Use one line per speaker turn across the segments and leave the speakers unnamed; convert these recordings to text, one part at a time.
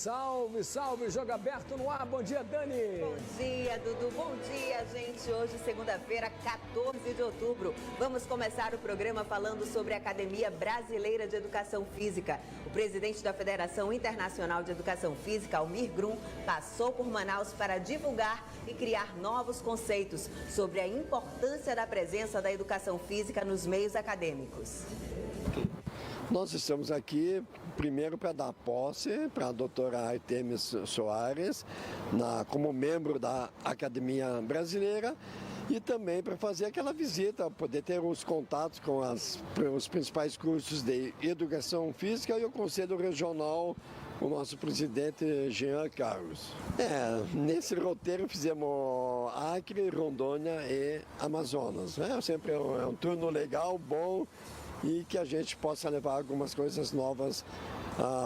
salve, salve, Jogo Aberto no ar. Bom dia, Dani.
Bom dia, Dudu. Bom dia, gente. Hoje, segunda-feira, 14 de outubro. Vamos começar o programa falando sobre a Academia Brasileira de Educação Física. O presidente da Federação Internacional de Educação Física, Almir Grum, passou por Manaus para divulgar e criar novos conceitos sobre a importância da presença da educação física nos meios acadêmicos.
Nós estamos aqui, primeiro, para dar posse para a doutora Artemis Soares, como membro da Academia Brasileira, e também para fazer aquela visita, poder ter os contatos com os principais cursos de Educação Física e o Conselho Regional, o nosso presidente Jean Carlos. Nesse roteiro fizemos Acre, Rondônia e Amazonas. Sempre é um turno legal, bom, e que a gente possa levar algumas coisas novas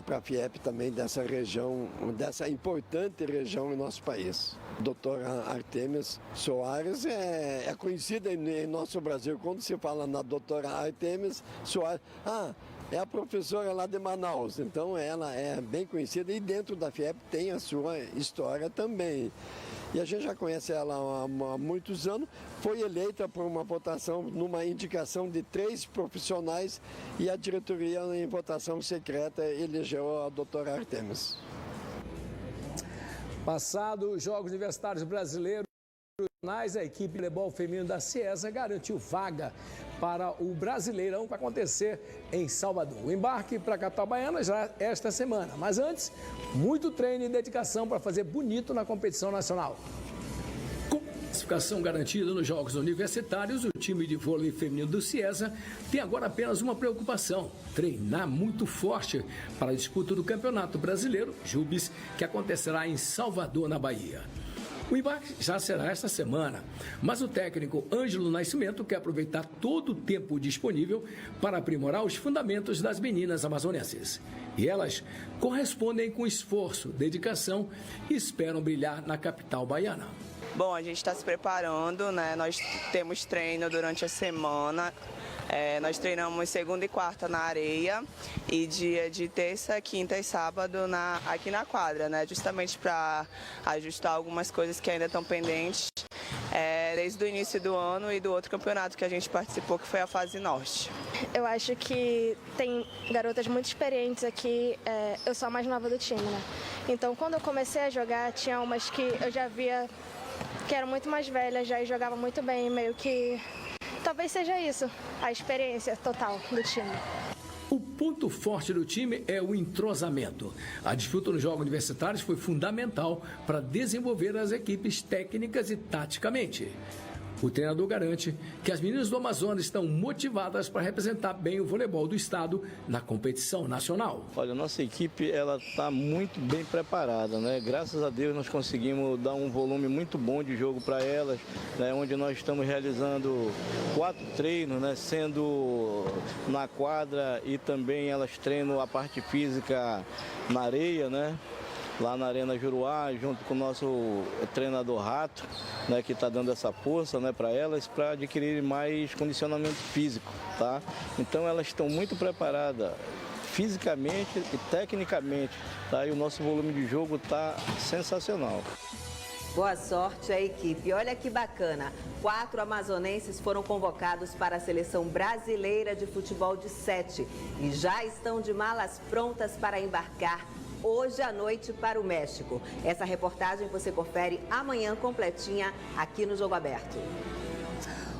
para a FIEP também dessa região, dessa importante região em nosso país. Doutora Artemis Soares é conhecida em nosso Brasil. Quando se fala na doutora Artemis Soares, é a professora lá de Manaus, então ela é bem conhecida e dentro da FIEP tem a sua história também. E a gente já conhece ela há muitos anos, foi eleita por uma votação, numa indicação de 3 profissionais, e a diretoria, em votação secreta, elegeu a doutora Artemis.
Passado os Jogos Universitários Brasileiros, a equipe de voleibol feminino da CIESA garantiu vaga para o Brasileirão que vai acontecer em Salvador. O embarque para a capital baiana já esta semana, mas antes, muito treino e dedicação para fazer bonito na competição nacional. Com classificação garantida nos Jogos Universitários, o time de vôlei feminino do CIESA tem agora apenas uma preocupação: treinar muito forte para a disputa do Campeonato Brasileiro, JUBES, que acontecerá em Salvador, na Bahia. O embarque já será esta semana, mas o técnico Ângelo Nascimento quer aproveitar todo o tempo disponível para aprimorar os fundamentos das meninas amazonenses. E elas correspondem com esforço, dedicação e esperam brilhar na capital baiana.
Bom, a gente está se preparando, né? Nós temos treino durante a semana. Nós treinamos segunda e quarta na areia e dia de terça, quinta e sábado aqui na quadra, né? Justamente para ajustar algumas coisas que ainda estão pendentes desde o início do ano e do outro campeonato que a gente participou, que foi a fase norte.
Eu acho que tem garotas muito experientes aqui, eu sou a mais nova do time, né? Então, quando eu comecei a jogar, tinha umas que eu já via que eram muito mais velhas já e jogavam muito bem, meio que... Talvez seja isso, a experiência total do time.
O ponto forte do time é o entrosamento. A disputa nos Jogos Universitários foi fundamental para desenvolver as equipes técnicas e taticamente. O treinador garante que as meninas do Amazonas estão motivadas para representar bem o voleibol do estado na competição nacional.
Olha, nossa equipe ela está muito bem preparada, né? Graças a Deus nós conseguimos dar um volume muito bom de jogo para elas, né? Onde nós estamos realizando 4 treinos, né? Sendo na quadra, e também elas treinam a parte física na areia, né? Lá na Arena Juruá, junto com o nosso treinador Rato, né, que está dando essa força, né, para elas, para adquirir mais condicionamento físico, tá? Então elas estão muito preparadas fisicamente e tecnicamente, tá? E o nosso volume de jogo está sensacional.
Boa sorte à equipe. Olha que bacana, 4 amazonenses foram convocados para a seleção brasileira de futebol de 7 e já estão de malas prontas para embarcar hoje à noite para o México. Essa reportagem você confere amanhã completinha aqui no Jogo Aberto.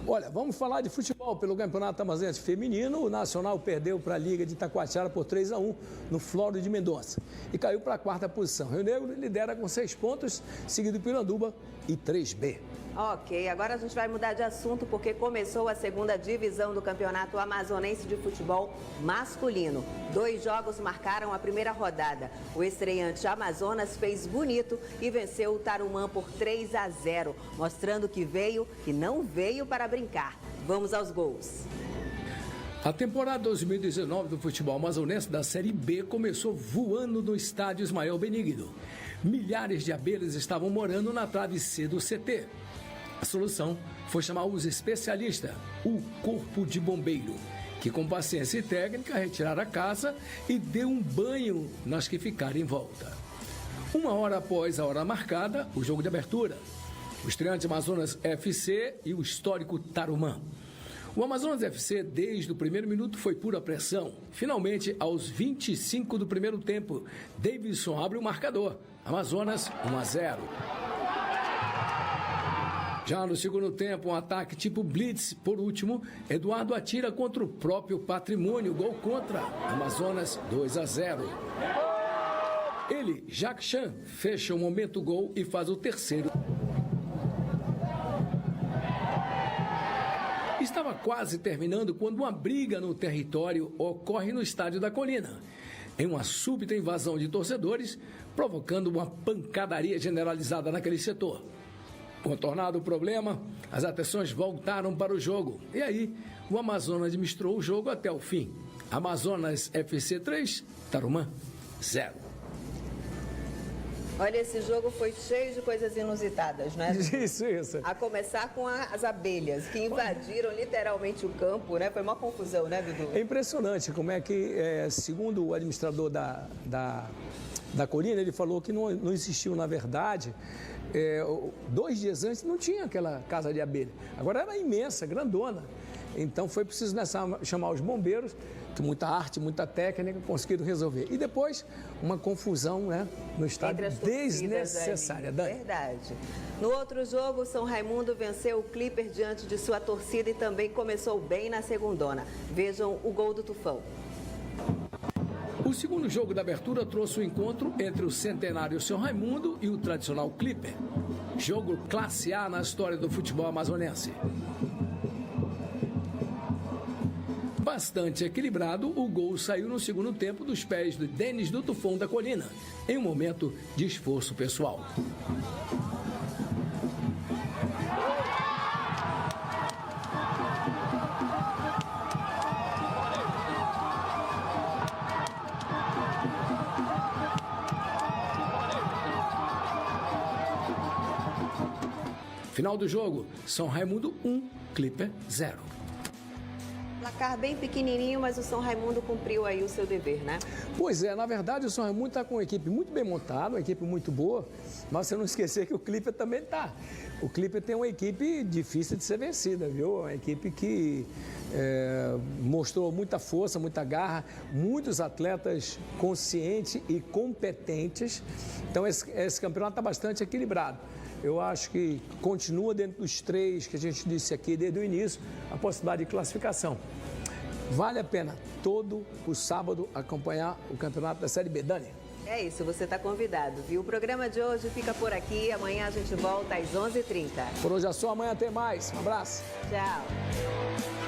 Olha, vamos falar de futebol pelo Campeonato Amazonense Feminino. O Nacional perdeu para a Liga de Itacoatiara por 3-1 no Flório de Mendonça e caiu para a 4ª posição. Rio Negro lidera com 6 pontos, seguido por Iranduba e 3B.
Ok, agora a gente vai mudar de assunto porque começou a 2ª divisão do Campeonato Amazonense de Futebol Masculino. 2 jogos marcaram a primeira rodada. O estreante Amazonas fez bonito e venceu o Tarumã por 3-0, mostrando que veio e não veio para brincar. Vamos aos gols.
A temporada 2019 do futebol amazonense da Série B começou voando no estádio Ismael Benigno. Milhares de abelhas estavam morando na trave C do CT. A solução foi chamar os especialistas, o Corpo de Bombeiro, que com paciência e técnica retiraram a casa e deu um banho nas que ficaram em volta. 1 hora após a hora marcada, o jogo de abertura. O estreante Amazonas FC e o histórico Tarumã. O Amazonas FC, desde o primeiro minuto, foi pura pressão. Finalmente, aos 25 do primeiro tempo, Davidson abre o marcador. Amazonas, 1-0. Já no segundo tempo, um ataque tipo blitz. Por último, Eduardo atira contra o próprio patrimônio. Gol contra. Amazonas, 2-0. Ele, Jacques Chan, fecha o momento gol e faz o terceiro. Estava quase terminando quando uma briga no território ocorre no Estádio da Colina. Em uma súbita invasão de torcedores, provocando uma pancadaria generalizada naquele setor. Contornado o problema, as atenções voltaram para o jogo. E aí, o Amazonas administrou o jogo até o fim. Amazonas FC 3, Tarumã 0.
Olha, esse jogo foi cheio de coisas inusitadas, né?
Isso.
A começar com as abelhas, que invadiram literalmente o campo, né? Foi uma confusão, né, Dudu?
É impressionante como é que, segundo o administrador da Colina, ele falou que não existiu, na verdade, 2 dias antes não tinha aquela casa de abelha. Agora era imensa, grandona. Então foi preciso chamar os bombeiros, muita arte, muita técnica, conseguiram resolver. E depois, uma confusão, né, no estádio desnecessária.
Verdade. No outro jogo, São Raimundo venceu o Clipper diante de sua torcida e também começou bem na segundona. Vejam o gol do Tufão.
O segundo jogo da abertura trouxe o encontro entre o centenário São Raimundo e o tradicional Clipper. Jogo classe A na história do futebol amazonense. Bastante equilibrado, o gol saiu no segundo tempo dos pés do Denis do Tufão da Colina, em um momento de esforço pessoal. Final do jogo, São Raimundo 1, Clipper 0.
Placar bem pequenininho, mas o São Raimundo cumpriu aí o seu dever, né?
Pois é, na verdade o São Raimundo está com uma equipe muito bem montada, uma equipe muito boa, mas você não esquecer que o Clipper também está. O Clipper tem uma equipe difícil de ser vencida, viu? Uma equipe que mostrou muita força, muita garra, muitos atletas conscientes e competentes. Então esse campeonato está bastante equilibrado. Eu acho que continua dentro dos 3 que a gente disse aqui desde o início, a possibilidade de classificação. Vale a pena todo o sábado acompanhar o campeonato da Série B. Dani?
É isso, você está convidado, viu? O programa de hoje fica por aqui. Amanhã a gente volta às 11h30.
Por hoje é só, amanhã tem mais. Um abraço.
Tchau.